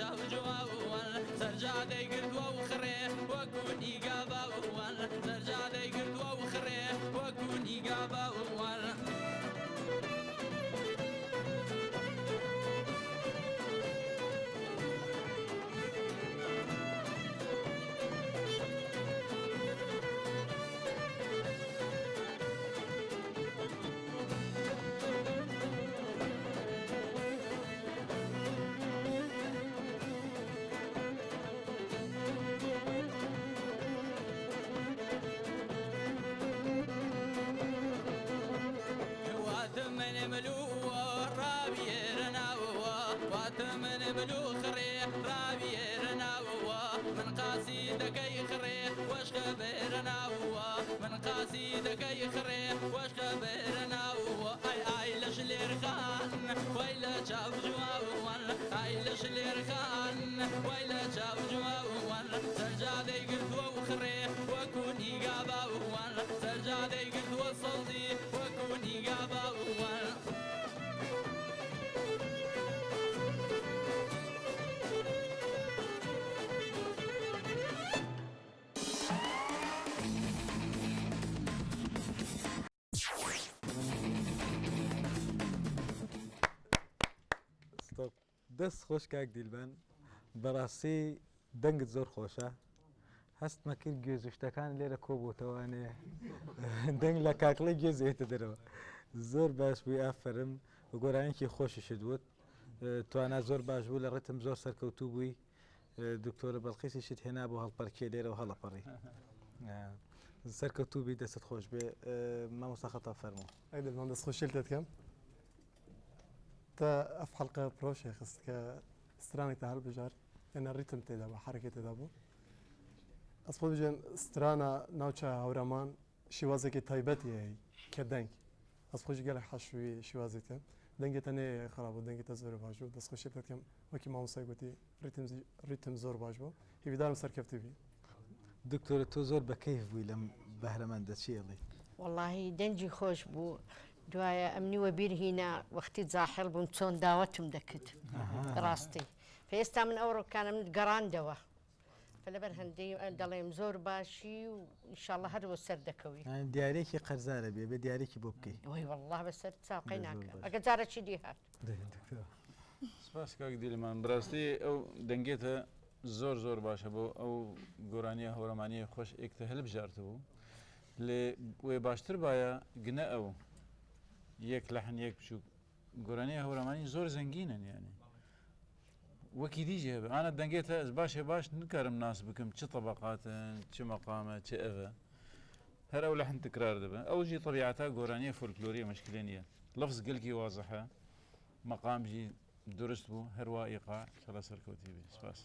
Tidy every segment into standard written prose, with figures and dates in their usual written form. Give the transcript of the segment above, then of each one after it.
شاو جواوان سرجادي قردوا وخري وكوني قاباوان سرجادي قردوا وخري وكوني قاباوان قصيدك يخري واش خبرنا هو من قصيدك يخري واش خبرنا هو اي لش الارخان ويلا شاف جوان اي لش الارخان ويلا شاف جوان سجادي قلت وخري وكوني قابا وان سجادي قلت وصلتي وكوني قابا وان دەست خۆش کاک دیلبەن بەڕاستی دەنگت زۆر خۆشە هەستمە کرد گوێزوشتەکان لێرە کۆبووتەوانێ دەنگ لە کاکڵی گوێزێتە دەرەوە زۆر باش بووی ئافرم بە گۆرانێکی خۆشیشت وت توانە زۆر باش بوو لە ڕێتم زۆر سەرکەوتوو بووی دکتۆرە بەڵقیسیشت هێنا بۆ هەڵپەرکێ لێرە و هەڵەپەڕی سەرکەوتوو بی دەست خۆش بێ مامۆستا خەتا فەرموو ئەی دڵمان دەست خۆشیل دەکەم تا ئەف حەڵقە پرۆشێ خست کە سترانێک تا هەڵبژار یانە ریتم تێدا بوو حرەکێ تێدا بوو ئەس خۆ بژێن سترانە ناوچە هەورەمان شیوازێکی تایبەتی هەیە کە دەنگ ئەس خۆشی گەلێک حەشوی شیوازێتە دەنگێتە نێ خراپ بوو دەنگێتە زۆر باش بوو دەست خۆشیل دەکەم وەکی مامۆستای گوتی ریتم زۆر باش بوو هیویدارم سەرکەوتی بی دکتۆرە تۆ زۆر بەکەیف بووی لەم بەهرەمەندە چێڵی واللهی دەنجی خۆش بوو دوایە ئەمنیوە بیر هینا وەختی جاحڵ بووم چۆن داوەتم دەکرد ڕاستی پێستا من ئەو ڕۆکانە من گەڕاندەوە لەبەر هەندەی دەڵێم زۆر باشی و ئینشاءڵڵە هەروە سەر دەکەوی دیارێکی قەرزارە بێ بە دیارێکی بۆ بکەی وی والله بەسەر چاقی ناکەم ئەگە جارەچی دی هات سپاس کاک دیلمان بڕاستی ئەو دەنگێتە زۆر زۆر باشە بۆ ئەو گۆرانیە هەورەمانیە خۆش ئێکتە هەلبژارتەوە لێ وێ باشتر باە گنە ئەو یەک لەحن یەک بچوو گۆرانیە هەورەمانی زۆر زەنگینن یانی وەکی دیژێ ئاە دەنگێتە باشێ باش نکارم ناس بکەم چ طبقاتن چ مەقامە چ ئەوە هەر ئەو لەحن تکرار دەبن ئەوژی طبیعەتە گۆرانیە فۆلکلۆریە مشکلێ نیە لەفز گەلکی وازەحە مەقامژی درست بوو هەروە ئیقا کەڵە سەرکەوتی بێ سپاس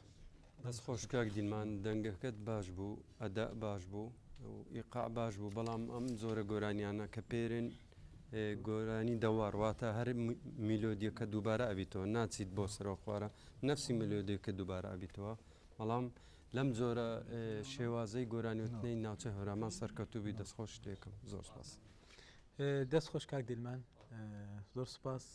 دەست خۆش کاک دیلمان دەنگەکەت باش بوو ئەدا باش بوو ئیقا باش بوو بەڵام ئەم زۆرە گۆرانیانە کە پێرن گۆرانی دەواڕواتە هەر میلۆدیەکە دووبارە ئەبیتەوە ناچیت بۆ سەرۆ خوارە نفسی میلۆدیەکە دووبارە ئەبیتەوە بەڵام لەم جۆرە شێوازەی گۆرانیوتنەی ناوچە هەورامان سەرکەوتوبی دەستخۆش لێکم زۆر سپاس دەست خۆش کاک دیلمان زۆر سپاس